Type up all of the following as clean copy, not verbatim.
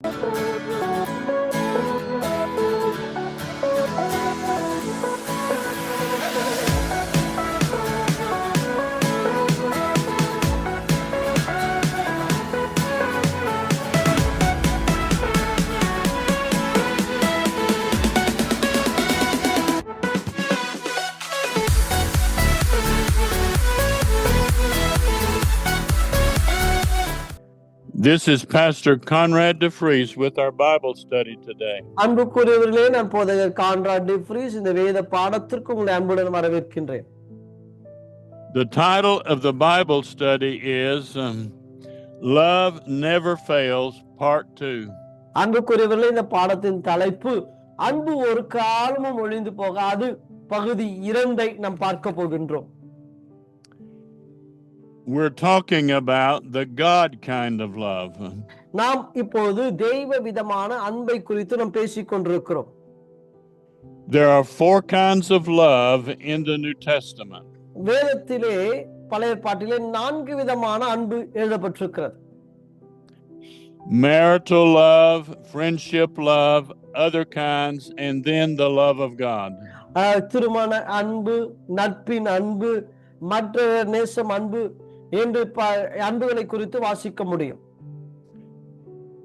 This is Pastor Conrad DeFries with our Bible study today. அன்புக்குரியவர்களே, நான் போதகர் கான்ராட் டிஃப்ரீஸ் இந்த வேத பாடத்திற்கு உங்களை அன்புடன் வரவேற்கின்றேன். The title of the Bible study is Love Never Fails, Part 2. அன்புக்குரியவர்களே, இந்த பாடத்தின் தலைப்பு அன்பு ஒரு காலமும் ஒழிந்து போகாது, பகுதி 2 நாம் பார்க்க போகின்றோம். We're talking about the God kind of love. நாம் இப்போது தெய்வ விதமான அன்பை குறித்து நாம் பேசிக் கொண்டிருக்கிறோம். There are 4 kinds of love in the New Testament. வேதத்திலே பழைய ஏற்பாட்டிலே 4 விதமான அன்பு எழுதப்பட்டிருக்கிறது. Marital love, friendship love, other kinds, and then the love of God. திருமண அன்பு, நட்பின் அன்பு, மற்ற நேசம் அன்பு என்று அன்புகளை குறித்து வாசிக்க முடியும்.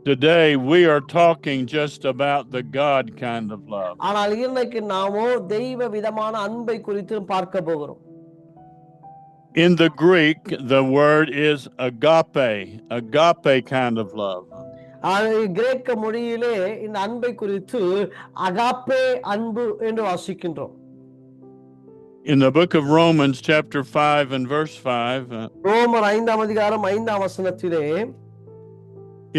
Today we are talking just about the God kind of love. ஆனால் இன்னைக்கு நாமோ தெய்வ விதமான அன்பை குறித்து பார்க்க போகிறோம். In the Greek, the word is agape kind of love. கிரேக்க மொழியிலே இந்த அன்பை குறித்து அகாப்பே அன்பு என்று வாசிக்கின்றோம். In the book of Romans chapter 5 and verse 5, ரோமர் 5ஆம் அதிகாரம் 5ஆம் வசனத்திலே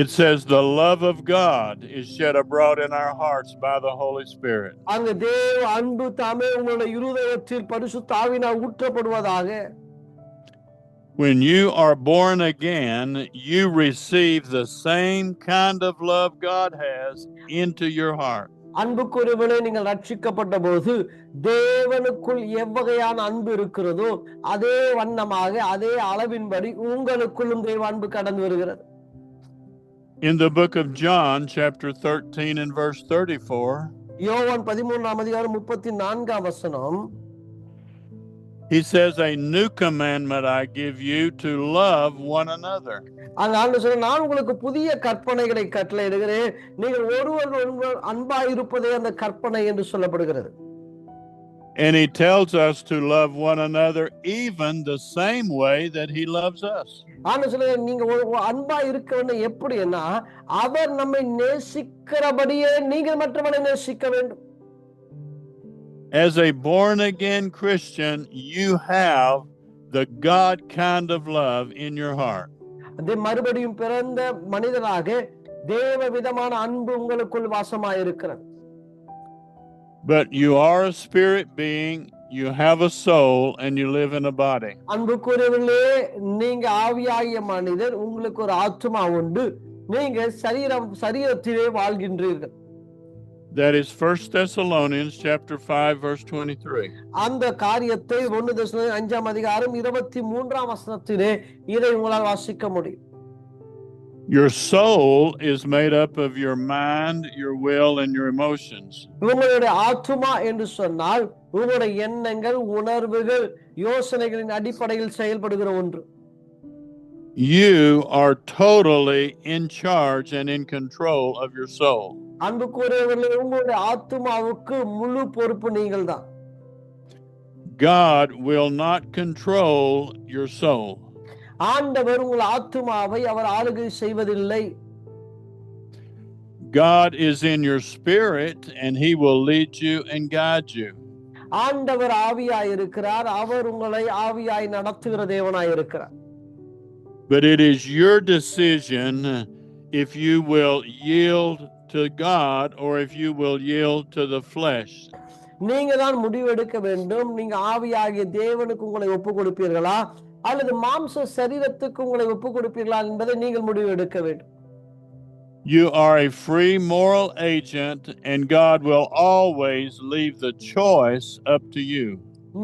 it says the love of God is shed abroad in our hearts by the Holy Spirit. அங்க தேவ அன்பு தாமே உங்களுடைய இருதயத்தில் பரிசுத்த ஆவியினால் ஊற்றப்படுவதாக. When you are born again, you receive the same kind of love God has into your heart. அன்புக்குரியவர்களே, நீங்கள் ரட்சிக்கப்பட்ட போது தேவனுக்குள் எவ்வகையான அன்பு இருக்கிறதோ அதே வண்ணமாக அதே அளவின்படி உங்களுக்குள்ளும் தேவ அன்பு கடந்து வருகிறது. In the book of John chapter 13 and verse 34, யோவான் 13ஆம் அதிகாரம் 34ஆம் வசனம், he says, a new commandment I give you, to love one another. நான் உங்களுக்கு புதிய கற்பனைகளை கட்டளையிடுகிறேன், நீங்கள் ஒருவர் அன்பாய் இருப்பதே அந்த கற்பனை என்று சொல்லப்படுகிறது. And he tells us to love one another even the same way that he loves us. நீங்க அன்பாய் இருக்க வேண்டும் எப்படின்னா, அவர் நம்மை நேசிக்கிறபடியே நீங்கள் மற்றவனை நேசிக்க வேண்டும். As a born again Christian, you have the God kind of love in your heart. மறுபடியும் பிறந்த மனிதனாக தேவ விதமான அன்பு உங்களுக்குள் வாசமாய் இருக்கிறது. But you are a spirit being, you have a soul, and you live in a body. அன்புக்குரியவர்களே, நீங்க ஆவியாகிய மனிதர், உங்களுக்கு ஒரு ஆத்துமா உண்டு, நீங்க சரீரத்திலே வாழ்கின்றீர்கள். That is 1 Thessalonians chapter 5 verse 23. அந்த காரியத்தை 1 தெசலோனிக்கேயர் 5ஆம் அதிகாரம் 23ஆம் வசனத்திலே இதை உங்களால் வாசிக்க முடியும். Your soul is made up of your mind, your will, and your emotions. உங்களுடைய ஆத்துமா என்று சொன்னால் உங்களுடைய எண்ணங்கள், உணர்வுகள், யோசனைகளின் அடிப்படையில் செயல்படுகிற ஒன்று. You are totally in charge and in control of your soul. அன்புக்குரியவர்களே, உங்களுடைய ஆத்துமாவுக்கு முழு பொறுப்பு நீங்கள் தான். God will not control your soul. ஆண்டவர் உங்கள் ஆத்துமாவை அவர் ஆளுகை செய்வதில்லை. God is in your spirit and he will lead you and guide you. ஆண்டவர் ஆவியாய் இருக்கிறார், அவர் உங்களை ஆவியாய் நடத்துகிற தேவனாய் இருக்கிறார். But it is your decision if you will yield to God or if you will yield to the flesh. நீங்க தான் முடிவெடுக்க வேண்டும். நீங்க ஆவியாகிய தேவனுக்கு உங்களை ஒப்புக் கொடுப்பீர்களா அல்லது மாம்ச சரீரத்துக்கு உங்களை ஒப்புக் கொடுப்பீர்களா என்பதை நீங்கள் முடிவெடுக்க வேண்டும். You are a free moral agent and God will always leave the choice up to you.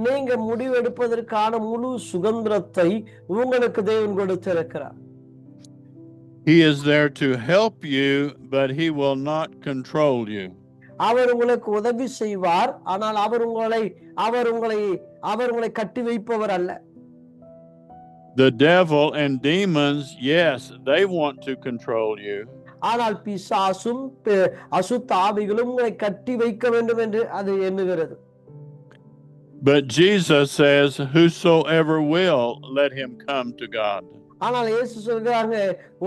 நீங்க முடிவெடுப்பதற்கான முழு சுதந்திரத்தை உங்களுக்கு தேவன் கொடுத்திருக்கிறார். He is there to help you, but he will not control you. அவர் உங்களுக்கு உதவி செய்வார், ஆனால் அவர் உங்களை அவர் உங்களை அவர் உங்களை கட்டி வைப்பவர் அல்ல. The devil and demons, yes, they want to control you. ஆனால் பிசாசும் அசுத்த ஆவிகளும் உங்களை கட்டி வைக்க வேண்டும் என்று அது எண்ணுகிறது. But Jesus says, whosoever will, let him come to God. ஆனால் இயேசு சொல்கிறாங்க,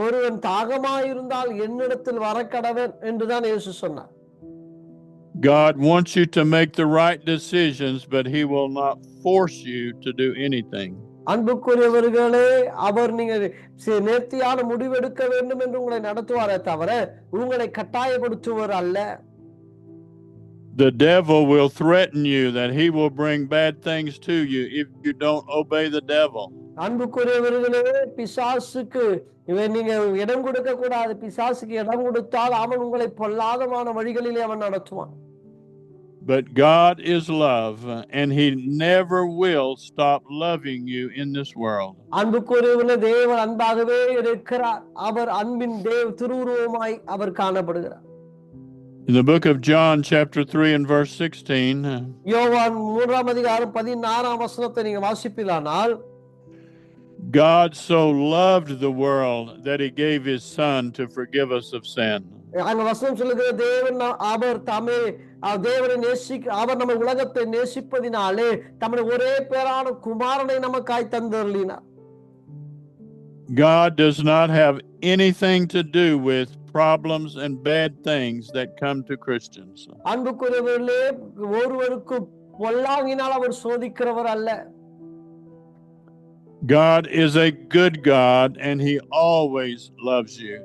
ஒருவன் தாகமாயிருந்தால் என்னிடத்தில் வரக்கடவன் என்றுதான் இயேசு சொன்னார். God wants you to make the right decisions, but he will not force you to do anything. அன்புக்குரியவர்களே, அவர் நீங்க நேர்த்தியான முடிவெடுக்க வேண்டும் என்று உங்களை நடத்துவாரே தவிர உங்களை கட்டாயப்படுத்துவர் அல்ல. The devil will threaten you that he will bring bad things to you if you don't obey the devil. அன்புக்குரியவர்களே, பிசாசுக்கு நீங்க இடம் கொடுக்க கூடாது. பிசாசுக்கு இடம் கொடுத்தால் அவன் உங்களை பொல்லாதமான வழிகளிலே அவன் நடத்துவான். But God is love, and he never will stop loving you in this world. அன்புக்குரியவர்களே, தேவன் அன்பாகவே இருக்கிறார். அவர் அன்பின் திருவுருவமாய் அவர் காணப்படுகிறார். In the book of John chapter 3 and verse 16, யோவான் 3ஆம் அதிகாரம் 16ஆம் வசனத்தை நீங்க வாசிப்பீர்களானால், God so loved the world that he gave his son to forgive us of sin. அந்த வசனம் சொல்லுகிற தேவன் அவர் தாமே அவர் நம்ம உலகத்தை நேசிப்பதினாலே தம்முடைய ஒரே பேரான குமாரனை நமக்காய் தந்தருளினார். God does not have anything to do with problems and bad things that come to Christians. அன்புக்குரியவர்களே, ஒருவருக்கு பொல்லாங்கினால் அவர் சோதிக்கிறவர் அல்ல. God is a good God and he always loves you.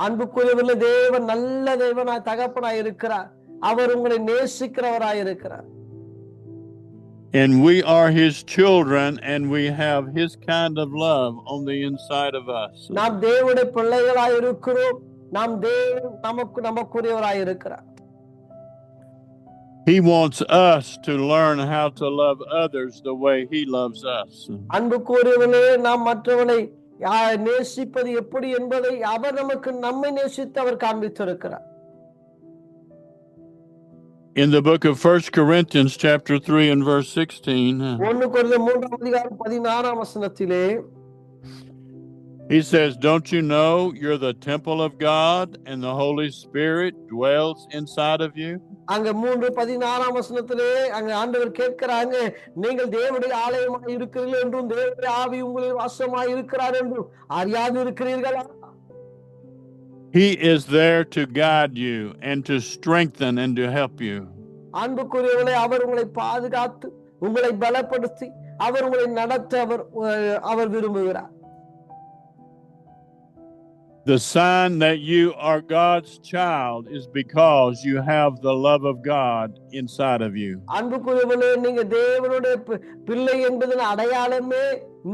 அன்புக்குரியவர்களே, தேவன் நல்ல தேவனாய் தகப்பனாய் இருக்கிறார். அவர் உங்களை நேசிக்கிறவராய் இருக்கிறார். And we are his children and we have his kind of love on the inside of us. நாம் தேவனுடைய பிள்ளைகளாய் இருக்கிறோம். நாம் தேவன் நமக்குரியவராய் இருக்கிறார். He wants us to learn how to love others the way he loves us. அன்புக்குரியவர்களே, நாம் மற்றவர்களை நேசிப்பது எப்படி என்பதை அவர் நம்மை நேசித்து அவர் காண்பித்திருக்கிறார். In the book of 1 Corinthians chapter 3 and verse 16, 1 கொரிந்தியர் 3ஆம் அதிகாரம் 16ஆம் வசனத்திலே he says, don't you know you're the temple of God and the Holy Spirit dwells inside of you? அங்க 3:16ஆம் வசனத்திலே அங்க ஆண்டவர் கேட்கிறாங்க, நீங்கள் தேவனுடைய ஆலயமாய் இருக்கிறீர்கள் என்றும் தேவனுடைய ஆவி உங்களில் வாசமாய் இருக்கிறார் என்றும் அறியாது இருக்கிறீர்களா? He is there to guide you and to strengthen and to help you. அன்புக்குரியவர்களே, அவர் உங்களை பாதுகாத்து உங்களை பலப்படுத்தி அவர் உங்களை நடத்த அவர் விரும்புகிறார். The sign that you are God's child is because you have the love of God inside of you. அன்புக்குரியவர்களே, நீங்க தேவனுடைய பிள்ளை என்பதன் அடையாளமே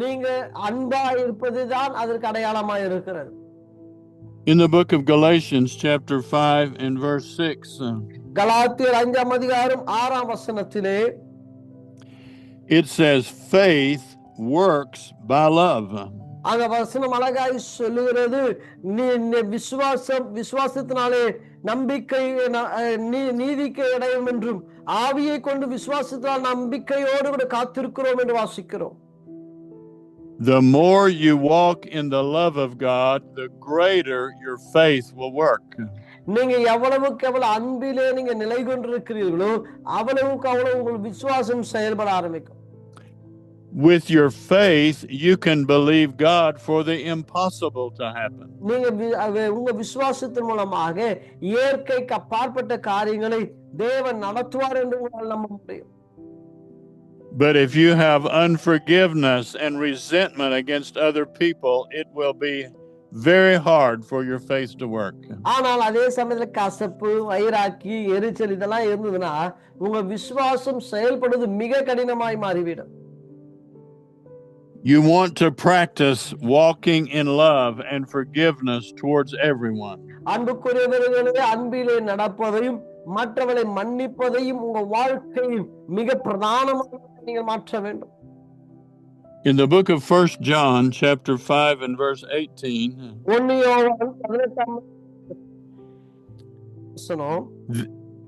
நீங்க அன்பா இருப்பதுதான் அதற்கு அடையாளமாய் இருக்கிறது. In the book of Galatians chapter 5 and verse 6, கலாத்தியர் 5ஆம் அதிகாரம் 6ஆம் வசனத்திலே it says faith works by love. அந்த வசனம் அழகாய் சொல்லுகிறது, விசுவாசத்தினாலே நம்பிக்கை நீதிக்கு அடையும் என்றும் ஆவியை கொண்டு விசுவாசத்தினால் நம்பிக்கையோடு கூட காத்திருக்கிறோம் என்று வாசிக்கிறோம். The more you walk in the love of God, the greater your faith will work. நீங்க எவ்வளவுக்கு எவ்வளவு அன்பிலே நீங்க நிலை கொண்டிருக்கிறீர்களோ அவ்வளவுக்கு அவ்வளவு உங்கள் விசுவாசம் செயல்பட ஆரம்பிக்கும். With your faith, you can believe God for the impossible to happen. நீங்க உங்க விசுவாசத்தின் மூலமாக இயற்கைக்கு அப்பாற்பட்ட காரியங்களை தேவன் நடத்துவார் என்று உங்களால் நம்ப முடியும். But if you have unforgiveness and resentment against other people, it will be very hard for your faith to work. ஆனால் அதே சமயத்துல கசப்பு, வைராக்கி, எரிச்சல் இதெல்லாம் இருந்ததுன்னா உங்க விசுவாசம் செயல்படுவது மிக கடினமாய் மாறிவிடும். You want to practice walking in love and forgiveness towards everyone. அன்புக்குரியவர்களே, அன்பிலே நடப்பதையும் மற்றவர்களை மன்னிப்பதையும் உங்க வாழ்க்கையில் மிக பிரதானமாக நீங்கள் மாற்ற வேண்டும். In the book of 1 John, chapter 5 and verse 18, 1 யோவான் 18 வசனம்,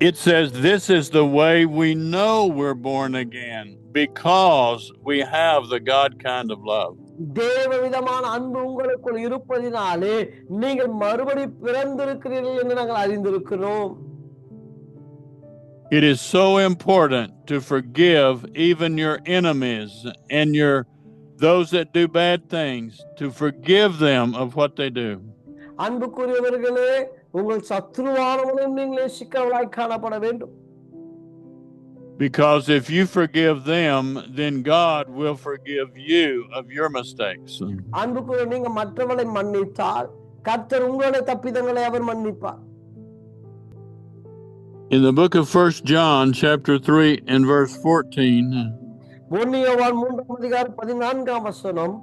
it says, "This is the way we know we're born again, because we have the God kind of love." தேவ விதமான அன்பு உங்களுக்குள் இருப்பதினாலே நீங்கள் மறுபடி பிறந்திருக்கிறீர்கள் என்று நாங்கள் அறிந்திருக்கிறோம். It is so important to forgive even your enemies and those that do bad things, to forgive them of what they do. அன்புக்குரியவர்களே, உங்கள் சத்துருவானவனையும் நீங்கள் நேசிக்கிறவர்களாய் காணப்பட வேண்டும். Because if you forgive them, then God will forgive you of your mistakes. அன்புக்குரிய நீங்க மற்றவர்களை மன்னித்தால் கர்த்தர் உங்களுடைய தப்பிதங்களை அவர் மன்னிப்பார். In the book of 1 John, chapter 3 and verse 14, 1 யோவான் 3 அதிகாரம் 14 வசனம்,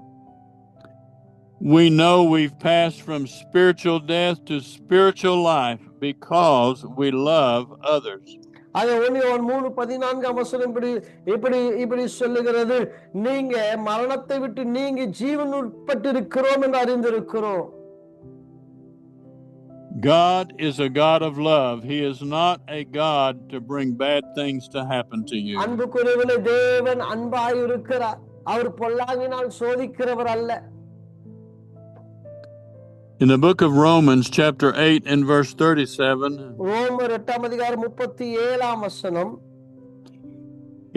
we know we've passed from spiritual death to spiritual life because we love others. அது 1 யோவான் 3:14 வசனம் இப்படி சொல்லுகிறது, நீங்க மரணத்தை விட்டு நீங்க ஜீவன் உட்பட்டிருக்கிறோம் என்று அறிந்திருக்கிறோம். God is a God of love. He is not a God to bring bad things to happen to you. அன்புக்குரியவர்களே, தேவன் அன்பாய் இருக்கிறார். அவர் பொல்லாங்கினால் சோதிக்கிறவர் அல்ல. In the book of Romans, chapter 8 and verse 37, ரோமர் 8 அதிகாரம் 37 வசனம்,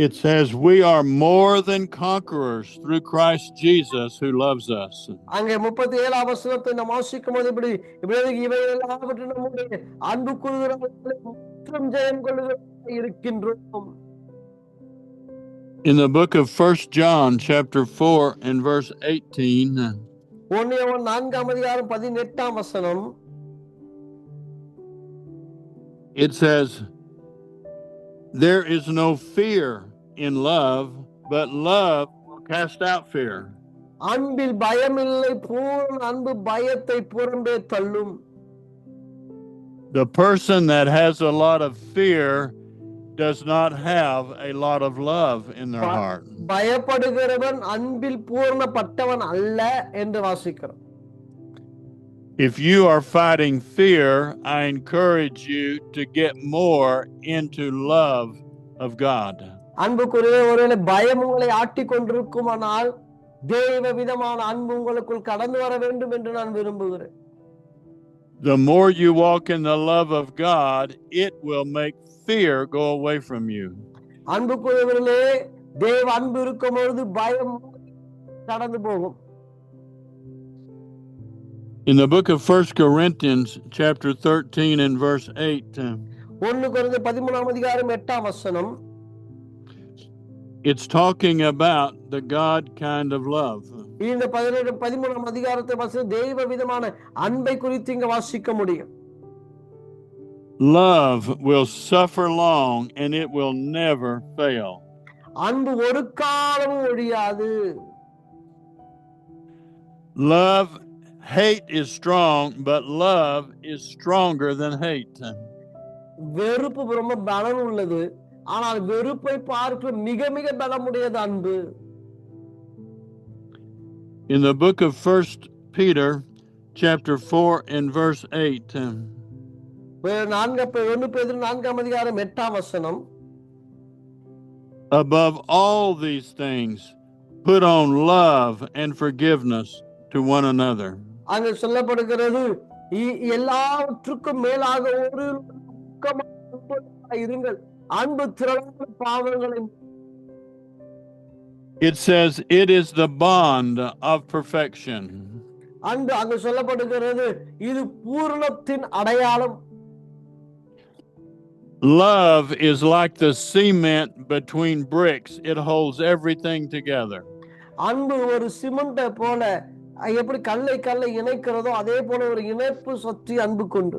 it says, "We are more than conquerors through Christ Jesus who loves us." அங்கே 37 வசனத்தை நாம் வாசிக்கும்போது இப்படி இவைகள் எல்லாவற்றையும் நம்முடைய அன்புக்குரியவர்களால் மற்றும் ஜெயம் கொள்ளுகிறவர்களாய் இருக்கின்றோம். In the book of 1 John, chapter 4 and verse 18, 1 யோவான் 4 அதிகாரம் 18 வசனம், it says, "There is no fear in love, but love will cast out fear." அன்பில் பயமில்லை, பூரண அன்பு பயத்தை புறம்பே தள்ளும். The person that has a lot of fear does not have a lot of love in their heart. பயப்படுகிறவன் அன்பில் பூரணப்பட்டவன் அல்ல என்று வாசிக்கிறோம். If you are fighting fear, I encourage you to get more into love of God. அன்புக்குரிய, ஒருவேளை பயம் உங்களை attic கொண்டிருக்குமானால் தேவ விதமான அன்பு உங்களுக்குள் கடந்து வர வேண்டும் என்று நான் விரும்புகிறேன். The more you walk in the love of God, it will make fear go away from you. அன்புக்குரியவர்களே, தேவ அன்பு இருக்கும் பொழுது பயம் கடந்து போகும். In the book of 1 Corinthians, chapter 13 and verse 8, 1 கொரிந்தியர் 13 அதிகாரம் 8 வசனம், it's talking about the God kind of love. இந்த 13 அதிகாரத்தை வாசித்து தெய்வ விதமான அன்பை குறித்து இங்க வாசிக்க முடியும். Love will suffer long and it will never fail. அன்பு ஒரு காலமும் ஒழியாது. Hate is strong, but love is stronger than hate. வெறுப்பு ரொம்ப பலம் உள்ளது, ஆனால் வெறுப்பை பார்க்க மிக மிக பலமுடையது அன்பு. In the book of 1 Peter, chapter 4 and verse 8, 1 பேதுரு 4 அதிகாரம் 8 வசனம், above all these things, put on love and forgiveness to one another. அங்க சொல்லப்படுகிறது, எல்லாவற்றுக்கும் மேலாக ஒரு இருங்கள், அன்பு திரளான பாவங்களை. It says it is the bond of perfection. அன்பு அங்க சொல்லப்படுகிறது, இது பூரணத்தின் அடையாளம். Love is like the cement between bricks. It holds everything together. அன்பு ஒரு சிமெண்டை போல, எப்படி கல்லை இணைக்கிறதோ அதே போல ஒரு இணைப்பு சக்தி அன்பு கொண்டு.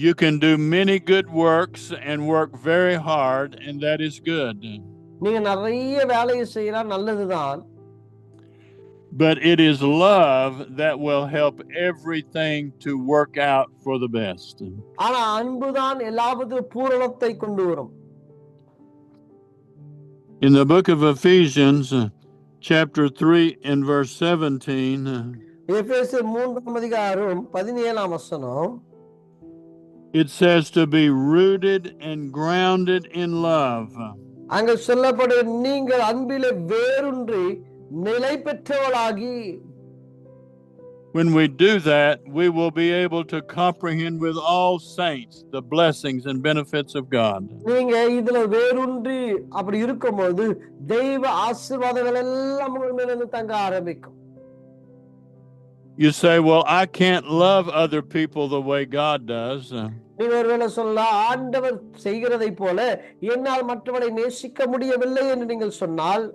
You can do many good works and work very hard, and that is good. நீங்க நிறைய வேலையை செய்யலாம், நல்லதுதான். But it is love that will help everything to work out for the best. ஆனா அன்புதான் எல்லாவற்றையும் பூரணத்தை கொண்டு வரும். In the book of Ephesians, chapter 3 and verse 17, எபேசியர் 3ஆம் அதிகாரம் 17ஆம் வசனம், it says to be rooted and grounded in love. அங்க சொல்லப்படும் நீங்கள் அன்பிலே வேரூன்றி நிலை பெற்றவளாகி. When we do that, we will be able to comprehend with all saints the blessings and benefits of God. நீங்க இதுல வேரூன்றி அப்படி இருக்கும்போது தெய்வ ஆசீர்வாதங்கள் எல்லாம் உங்கள் மேல இருந்து தங்க ஆரம்பிக்கும். You say, well, I can't love other people the way God does. நீங்க ஒருவேளை சொல்லலாம், ஆண்டவர் செய்கிறதை போல என்னால் மற்றவரை நேசிக்க முடியவில்லை என்று நீங்கள் சொன்னால்,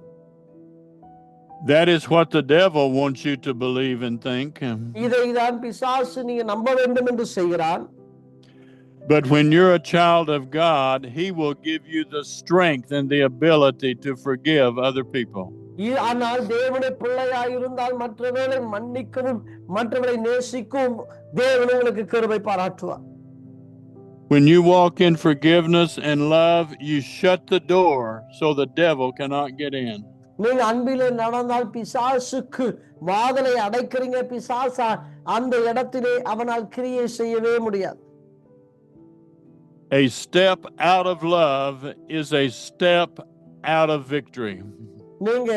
that is what the devil wants you to believe and think. இதைதான் பிசாசு நீங்க நம்ப வேண்டும் என்று செய்கிறான். But when you're a child of God, he will give you the strength and the ability to forgive other people. ஆனால் தேவனுடைய பிள்ளையாய் இருந்தால் மற்றவர்களை மன்னிக்கவும் மற்றவர்களை நேசிக்கவும் தேவன் உங்களுக்கு கிருபை பாராட்டுவார். When you walk in forgiveness and love, you shut the door so the devil cannot get in. நீங்க அன்பிலே நடந்தால் பிசாசுக்கு வாதலை அடைக்கிறீங்க. பிசாசா அந்த இடத்திலே அவனால் கிரியை செய்யவே முடியாது. A step out of love is a step out of victory. நீங்க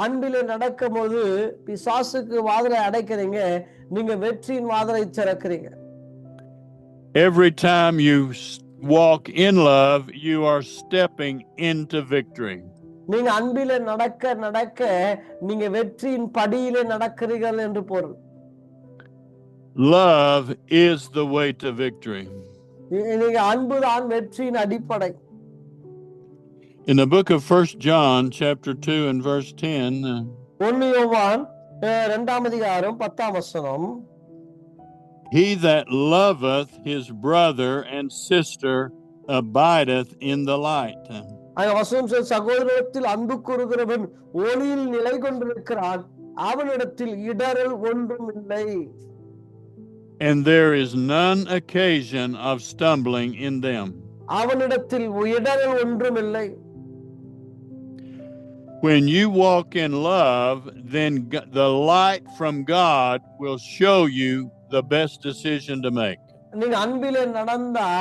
அன்பிலே நடக்கும்போது பிசாசுக்கு வாதலை அடைக்கிறீங்க, நீங்க வெற்றியின் வாதலை திறக்கிறீங்க. Every time you walk in love, you are stepping into victory. நீங்க அன்பிலே நடக்க நடக்க நீங்க வெற்றியின் படியிலே நடக்கிறீர்கள் என்று பொருள். Love is the way to victory. நீங்க அன்புதான் வெற்றியின் அடிப்படை. In the book of 1 John chapter 2 and verse 10, 1 யோவான் 2ஆம் அதிகாரம் 10ஆம் வசனம், he that loveth his brother and sister abideth in the light. அங்க வசனம் சகோதரத்தில் அன்பு கூறுகிறவன் ஒளியில் நிலை கொண்டிருக்கிறான், அவனிடத்தில் இடறல் ஒன்றும் இல்லை. And there is none occasion of stumbling in them. அவனிடத்தில் இடறல் ஒன்றும் இல்லை. When you walk in love, then the light from God will show you the best decision to make. நீங்க அன்பிலே நடந்தா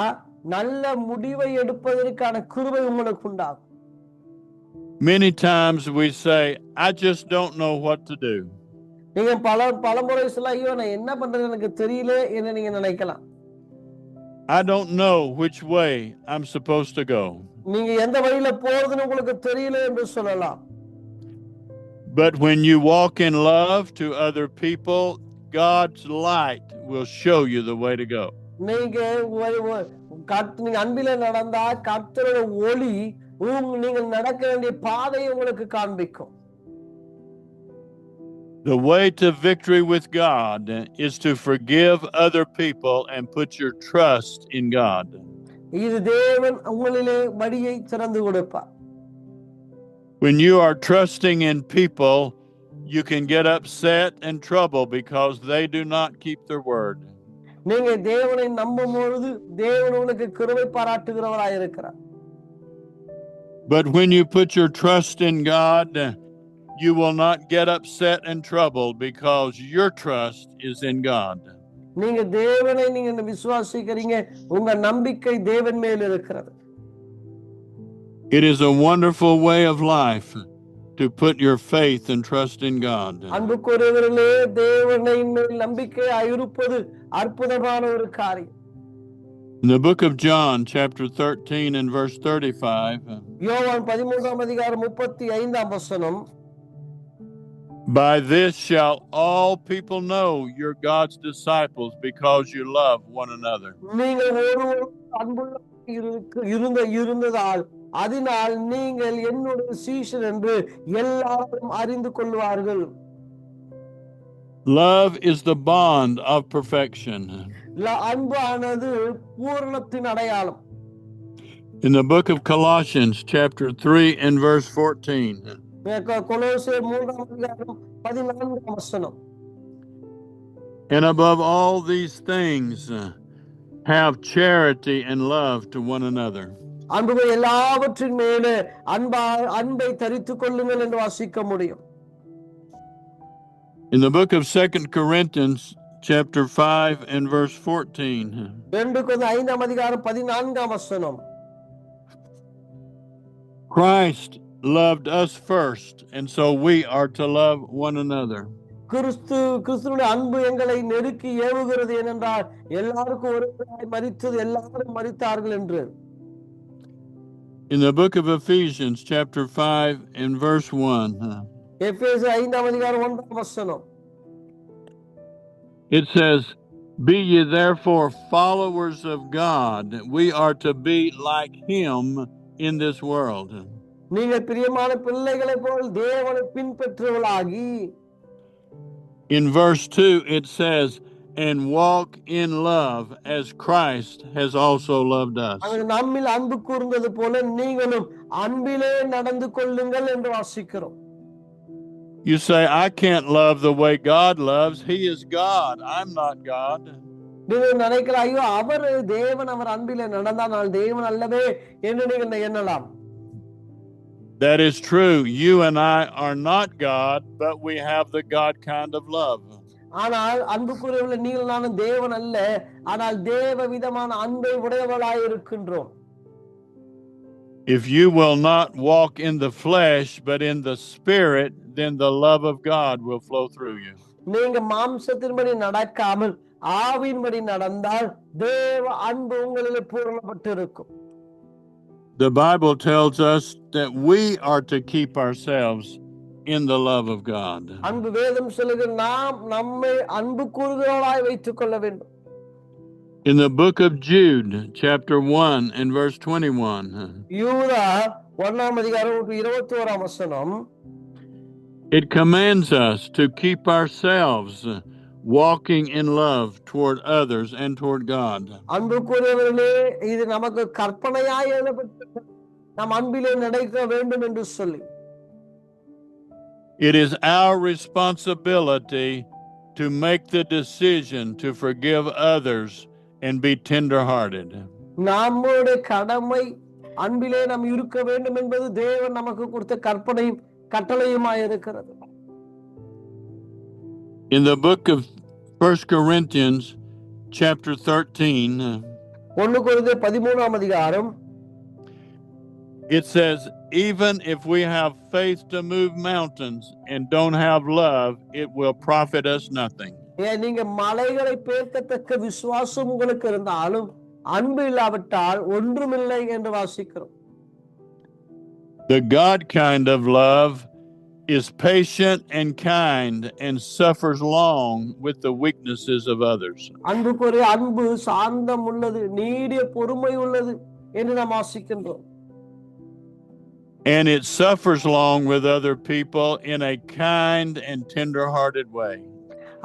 நல்ல முடிவை எடுப்பதற்கான கிருபை உங்களுக்கு உண்டாகும். Many times we say, I just don't know what to do. நீங்க பலமுறை சொல்ல, ஐயோ நான் என்ன பண்றது எனக்கு தெரியல என்று நீங்க நினைக்கலாம். I don't know which way I'm supposed to go. நீங்க எந்த வழியில போறதுன்னு உங்களுக்கு தெரியல என்று சொல்லலாம். But when you walk in love to other people, God's light will show you the way to go. நீங்க அன்பில நடந்தா கர்த்தருடைய ஒளி நீங்கள் நடக்க வேண்டிய பாதையை உங்களுக்கு காண்பிக்கும். The way to victory with God is to forgive other people and put your trust in God. இது தேவன் உங்களிலே வழியை திறந்து கொடுப்பார். When you are trusting in people, you can get upset and trouble because they do not keep their word. நீங்க தேவனை நம்பும் பொழுது தேவன் உங்களுக்கு கிருபை பாராட்டுகிறவராய் இருக்கிறார். But when you put your trust in God, you will not get upset and troubled because your trust is in God. நீங்க தேவனை நீங்க விசுவாசிக்கிறீங்க, உங்க நம்பிக்கை தேவன் மேல் இருக்கிறது. It is a wonderful way of life to put your faith and trust in God. அன்புக்குரியவர்களே, தேவனை நம்பிக்கை இருப்பது அற்புதமான ஒரு காரியம். In the book of John chapter 13 and verse 35, யோவான் 13ஆம் அதிகாரம் 35ஆம் வசனம், by this shall all people know you're God's disciples because you love one another. நீங்கள் ஒருவர் அன்புள்ள இருந்ததால் அதனால் நீங்கள் என்னுடைய சீஷர் என்று எல்லாரும் அறிந்து கொள்வார்கள். Love is the bond of perfection. அன்பானது பூரணத்தின் அடையாளம். In the book of Colossians chapter 3 and verse 14, கொலோசியர் 3ஆம் அதிகாரம் 14ஆம் வசனம், and above all these things have charity and love to one another. அன்பு எல்லாவற்றின் மேலே அன்பை தரித்துக் கொள்ளுங்கள் என்று வாசிக்க முடியும். In the book of 2 Corinthians chapter 5 and verse 14. 2 Corinthians 5 அதிகாரம் 14ஆம் வசனம். Christ loved us first, and so we are to love one another. கிறிஸ்துவினுடைய அன்பு எங்களை நெருக்கி ஏவுகிறது ஏனென்றால் எல்லாருக்கும் ஒருவராய் மரித்தது எல்லாரும் மரித்தார்கள் என்று. In the book of Ephesians chapter 5 and verse 1. எபேசியர் 5ஆம் அதிகாரம் 1ஆம் வசனம். It says, "Be ye therefore followers of God. We are to be like him in this world." நீங்கள் பிரியமான பிள்ளைகளைப் போல் தேவனை பின்பற்றுவர்களாகி. In verse 2 it says, "And walk in love as Christ has also loved us." நம்மில் அன்பு கூர்ந்தது போல நீங்களும் அன்பிலே நடந்து கொள்ளுங்கள் என்று வாசிக்கிறோம். You say, "I can't love the way God loves. He is God. I'm not God." நீங்கள் நினைக்கலாம், ஐயோ அவர் தேவன், அவர் அன்பிலே நடந்தால் நான் தேவன் அல்லவே என்று நீங்கள் எண்ணலாம். That is true. You and I are not God, but we have the God kind of love. ஆனால் அன்புக்குரியவர்களே, நீங்கள் நானும் தேவன் அல்ல, ஆனால் தேவ விதமான அன்பை உடையவர்களாய் இருக்கின்றோம். If you will not walk in the flesh but in the spirit, then the love of God will flow through you. நீங்க மாம்சத்தின்படி நடக்காமல் ஆவியின்படி நடந்தால் தேவ அன்பு உங்களிலே பூரணப்பட்டு இருக்கும். The Bible tells us that we are to keep ourselves in the love of God. அன்பு வேதம் சொல்லுகிறது நாம் நம்மை அன்பு கூறுகிறவர்களாய் வைத்துக் கொள்ள வேண்டும். In the book of Jude chapter 1 and verse 21. யூதா 1ஆம் அதிகாரம் 21ஆம் வசனம். It commands us to keep ourselves walking in love toward others and toward God. அன்புக்குரியவர்களே, இது நமக்கு கற்பனையாய் எழுதப்பட்டது. நாம் அன்பிலே நடக்க வேண்டும் என்று சொல்லி. It is our responsibility to make the decision to forgive others and be tender-hearted. நம்முடைய கடமை அன்பிலே நாம் இருக்க வேண்டும் என்பது தேவன் நமக்கு கொடுத்த கற்பனையும் கட்டளையுமாய் இருக்கிறது. In the book of 1 Corinthians chapter 13, 1 கொரிந்தியர் 13ஆம் அதிகாரம், it says, "Even if we have faith to move mountains and don't have love, it will profit us nothing." நீங்க மலைகளை பெயர்க்கத்தக்க விசுவாசம் உங்களுக்கு இருந்தாலும் அன்பு இல்லாவிட்டால் ஒன்றுமில்லை என்று வாசிக்கிறோம். The God kind of love is patient and kind and suffers long with the weaknesses of others. அன்புக்குரிய அன்பு சாந்தம் உள்ளது, நீடிய பொறுமை உள்ளது என்று நாம் வாசிக்கின்றோம். And it suffers long with other people in a kind and tender-hearted way.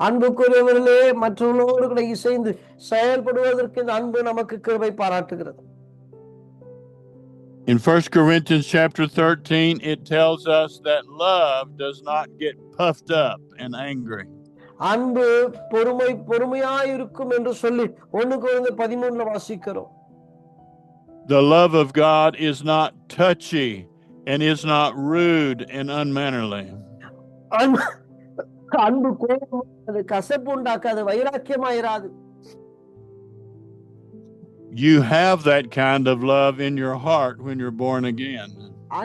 அன்புக்குரியவர்களே, மற்றவர்களோடு கூட இசைந்து செயல்படுவதற்கு இந்த அன்பு நமக்கு கிருபை பாராட்டுகிறது. In 1 Corinthians chapter 13, it tells us that love does not get puffed up and angry. அன்பு பொறுமையாய் இருக்கும் என்று சொல்லி 1 கொரிந்தியர் 13 வாசிக்கிறோம். The love of God is not touchy and is not rude and unmannerly. அன்பு கோபமாகாது, கசப்பு உண்டாக்காது, வைராக்கியமாயிராது. You have that kind of love in your heart when you're born again.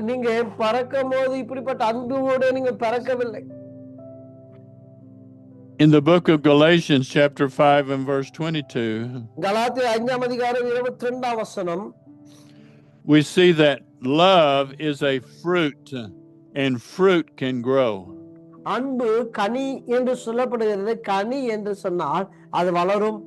நீங்க பிறக்கும் போது இப்படிப்பட்ட அன்போடு நீங்க பிறக்கவில்லை. In the book of Galatians chapter 5 and verse 22, கலாத்தியர் 5ஆம் அதிகாரம் 22ஆம் வசனம், we see that love is a fruit and fruit can grow. அன்பு கனி என்று சொல்லப்படுகிறது. கனி என்று சொன்னால் அது வளரும்.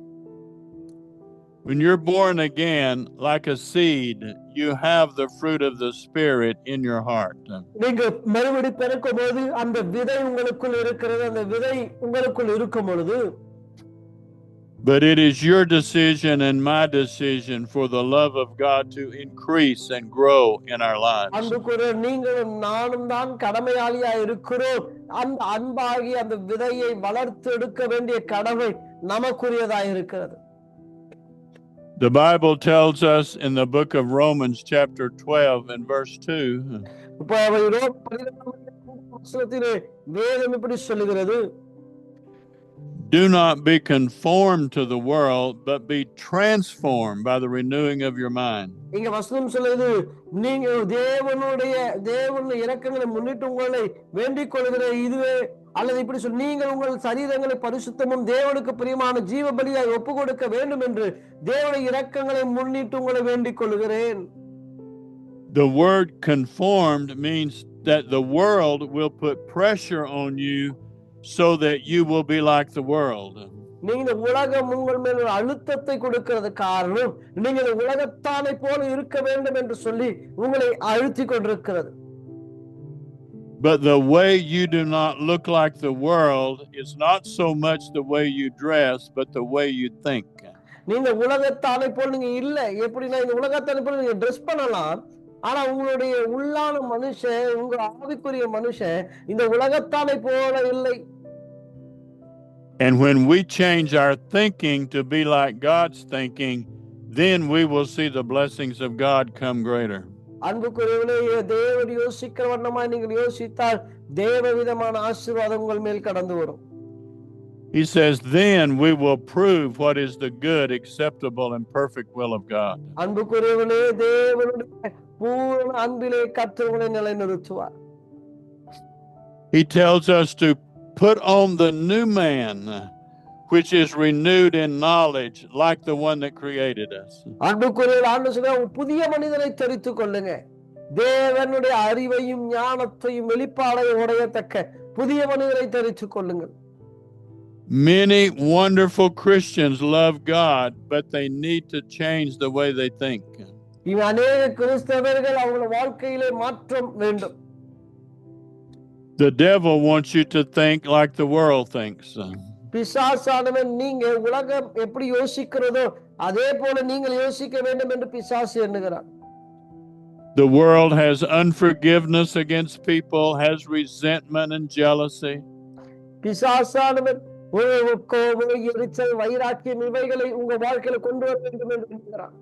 When you're born again, like a seed, you have the fruit of the Spirit in your heart. நீங்க மறுபடி பிறக்கும் போது அந்த விதை உங்களுக்குள் இருக்கிறது. அந்த விதை உங்களுக்குள் இருக்கும் பொழுது, but it is your decision and my decision for the love of God to increase and grow in our lives. அன்புக்குரிய நீங்களும் நானும் தான் கடமையாளியா இருக்கிறோம். அந்த அன்பாகி அந்த விதையை வளர்த்து எடுக்க வேண்டிய கடமை நமக்குரியதாக இருக்கிறது. The Bible tells us in the book of Romans, chapter 12, and verse 2, இப்ப ரோமர் 12 வசனத்திலே வேதம் இப்படி சொல்லுகிறது, do not be conformed to the world, but be transformed by the renewing of your mind. இங்க வசனம் சொல்லுது, நீங்க தேவனுடைய இரக்கங்களை முன்னிட்டு உங்களை வேண்டிக் கொள்கிற இதுவே, அல்லது இப்படி சொல்லி நீங்கள் உங்கள் சரீரங்களை பரிசுத்தமும் தேவனுக்கு பிரியமான ஜீவ பலியாய் ஒப்பு கொடுக்க வேண்டும் என்று தேவனுடைய இரக்கங்களை முன்னிட்டு உங்களை வேண்டிக் கொள்கிறேன். The word conformed means that the world will put pressure on you so that you will be like the world. நீங்க உலகம் உங்கள் மேல் ஒரு அழுத்தத்தை கொடுக்கிறது காரணம், நீங்கள் உலகத்தானை போல இருக்க வேண்டும் என்று சொல்லி உங்களை அழுத்தி கொண்டிருக்கிறது. But the way you do not look like the world is not so much the way you dress, but the way you think. நீங்க உலகத்தானை போல் நீங்க இல்ல. எப்படின்னா இந்த உலகத்தானை போல நீங்க ட்ரெஸ் பண்ணலாம், ஆனா உங்களுடைய உள்ளான மனுஷன், உங்க ஆவிக்குரிய மனுஷன் இந்த உலகத்தானை போல இல்லை. And when we change our thinking to be like God's thinking, then we will see the blessings of God come greater. அன்புக்குரியவனே, தேவன் யோசிக்கிற வண்ணமாய் நீங்கள் யோசித்தால் தேவ விதமான ஆசீர்வாதம் உங்கள் மேல் கடந்து வரும். He says, then we will prove what is the good, acceptable, and perfect will of God. அன்புக்குரியவனே, தேவனுடைய பூரண அன்பிலே கர்த்தர் உங்களை நிலைநிறுத்துவார். He tells us to put on the new man, which is renewed in knowledge, like the one that created us. அன்புக்குரியவர் ஆண்டவர் சொல்றார், புதிய மனிதனை தரித்துக் கொள்ளுங்க. தேவனுடைய அறிவையும் ஞானத்தையும் வெளிப்பாடையும் உடையத்தக்க புதிய மனிதனை தரித்துக் கொள்ளுங்கள். Many wonderful Christians love God, but they need to change the way they think. அநேக கிறிஸ்தவர்கள் அவங்கள வாழ்க்கையிலே மாற்றம் வேண்டும். The devil wants you to think like the world thinks. பிசாசானவன் நீங்க உலகம் எப்படி யோசிக்கிறதோ அதே போல நீங்கள் யோசிக்க வேண்டும் என்று பிசாசு எண்ணுகிறான். The world has unforgiveness against people, has resentment and jealousy. பிசாசானவன் கோபம், எரிச்சல், வைராக்கியம் இவைகளை உங்க வாழ்க்கையில கொண்டு வர வேண்டும் என்று எண்ணுகிறான்.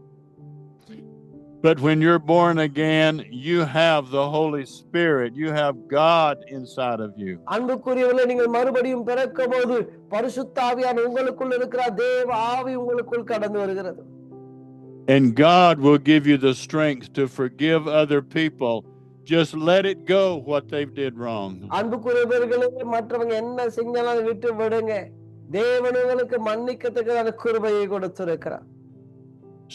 But when you're born again, you have the Holy Spirit. You have God inside of you. அன்புக்குரியவர்களே, நீங்கள் மறுபடியும் பிறக்கும்போது பரிசுத்த ஆவியானவர் உங்களுக்குள் இருக்கிறார். தேவ ஆவி உங்களுக்குள் கடந்து வருகிறது. And God will give you the strength to forgive other people. Just let it go what they did wrong. அன்புக்குரியவர்களே, மற்றவங்க என்ன செஞ்சாலும் விட்டு விடுங்க. தேவன் உங்களுக்கு மன்னிக்கத்தக்க கிருபையை கொடுத்திருக்கிறார்.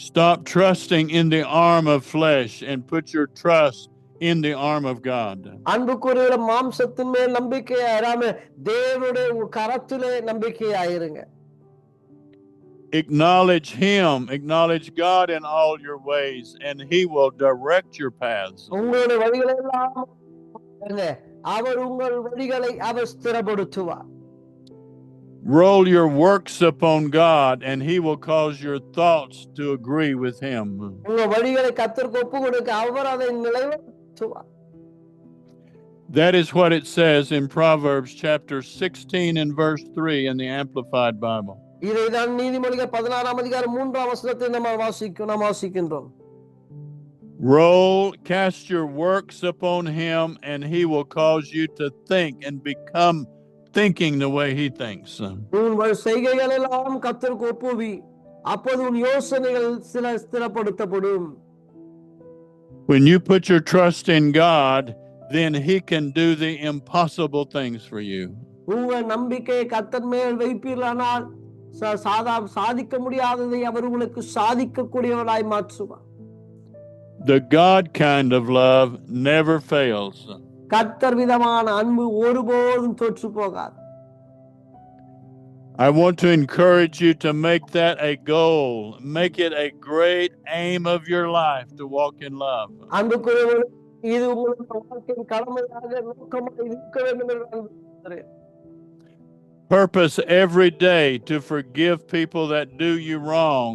Stop trusting in the arm of flesh and put your trust in the arm of God. அன்புக்குரியவர்களே, மாம்சத்தின் மேல் நம்பிக்கையாயிராம தேவனுடைய கரத்திலே நம்பிக்கையாயிருங்க. Acknowledge Him, acknowledge God in all your ways, and He will direct your paths. உங்களுடைய வழிகளை எல்லாம் அவர் உங்கள் வழிகளை அவர் ஸ்திரப்படுத்துவார். Roll your works upon God, and He will cause your thoughts to agree with Him. உங்க வழிகளை கர்த்தருக்கு ஒப்பு கொடுக்க அவர் அதை நிறைவேற்றுவார். That is what it says in Proverbs chapter 16 and verse 3 in the Amplified Bible. இதைதான் நீதிமொழிகள் 16ஆம் அதிகாரம் 3ஆம் வசனத்தை நாம் வாசிக்கின்றோம். Cast your works upon Him, and He will cause you to think and become thinking the way He thinks. உன் செய்கைகள் எல்லாம் கர்த்தருக்கு ஒப்புவி, அப்போது உன் யோசனைகள் ஸ்திரப்படுத்தப்படும். When you put your trust in God, then He can do the impossible things for you. உங்கள் நம்பிக்கையை கர்த்தர் மேல் வைப்பீர்களானால் சாதிக்க முடியாததை அவர் உங்களுக்கு சாதிக்கக்கூடியவராய் மாற்றுவார். The God kind of love never fails. கர்த்தர் விதமான அன்பு ஒருபோதும் தோற்று போகாது. I want to encourage you to make that a goal. Make it a great aim of your life to walk in love. அன்புக்குரியவர்களே, இது உங்களுடைய வாழ்க்கையின் கடமையாக நோக்கமாக இருக்க வேண்டும் என்று நான் விரும்புகிறேன். Purpose every day to forgive people that do you wrong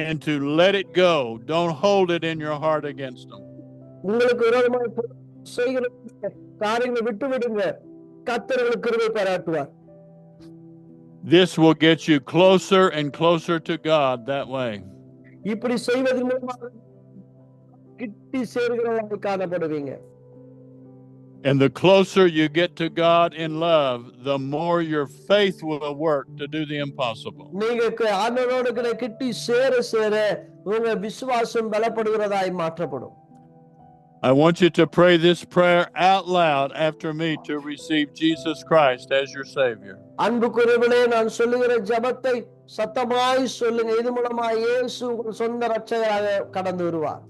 and to let it go. Don't hold it in your heart against them. உங்களுக்கு விரோதமாக செய்கிற காரியங்களை விட்டு விடுங்க. கர்த்தர் உங்களுக்கு கிருபை பாராட்டுவார். This will get you closer and closer to God that way. இப்படி செய்வதன் மூலமாக கிட்டி சேர்கிறவர்களாய் காணப்படுவீங்க. And the closer you get to God in love, the more your faith will work to do the impossible. நீங்க ஆண்டவரோடு கிட்டி சேர சேர உங்க விசுவாசம் பலப்படுகிறதாய் மாற்றப்படும். I want you to pray this prayer out loud after me to receive Jesus Christ as your Savior. அன்புக்குரியவர்களே, நான் சொல்லுகிற ஜெபத்தை சத்தமாய் சொல்லுங்க. இது மூலமாக இயேசு உங்கள் சொந்த இரட்சகராக கடந்து வருவார்.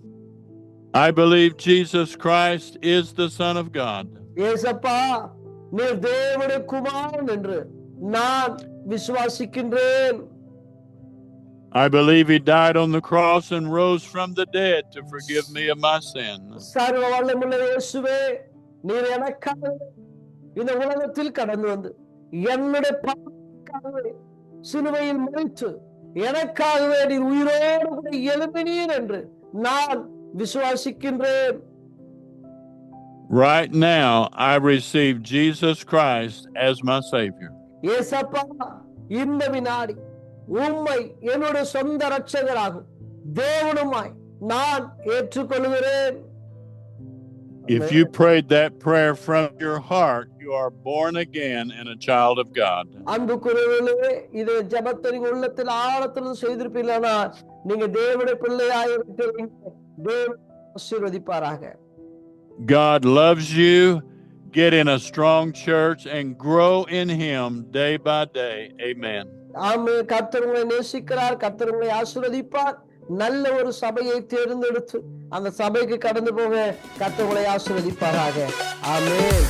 I believe Jesus Christ is the Son of God. இயேசப்பா, நீர் தேவனுடைய குமாரன் என்று நான் விசுவாசிக்கின்றேன். I believe he died on the cross and rose from the dead to forgive me of my sins. சர்வ வல்லமையுள்ள இயேசுவே, நீர் எனக்காக இந்த உலகத்தில் கடந்து வந்து என்னுடைய பாவங்களுக்காக சிலுவையில் மரித்து எனக்காகவே நீர் உயிரோடு கூட எழும்பினீர் என்று நான் விசுவாசிக்கின்றேன். Right now, I receive Jesus Christ as my Savior. இயேசப்பா, இந்த வினாடி உம்மை என்னுடைய சொந்த இரட்சகராகும் தேவனுமாய் நான் ஏற்றுக்கொள்கிறேன். If you prayed that prayer from your heart, you are born again and a child of God. அன்புக்குரியவர்களே, இது ஜெபத்தை உள்ளத்தில் ஆழத்தில் செய்திருப்பீர்களா, நீங்க தேவனுடைய பிள்ளையாய் இருக்கிறீங்க. தேவன் ஆசீர்வதிப்பாராக. God loves you. Get in a strong church and grow in Him day by day. Amen. ஆமென். கர்த்தர் உங்களை நேசிக்கிறார். கர்த்தர் உங்களை ஆசீர்வதிப்பார். நல்ல ஒரு சபையை தேர்ந்தெடுத்து அந்த சபைக்கு கடந்து போக கர்த்தர் உங்களை ஆசீர்வதிப்பாராக. ஆமென்.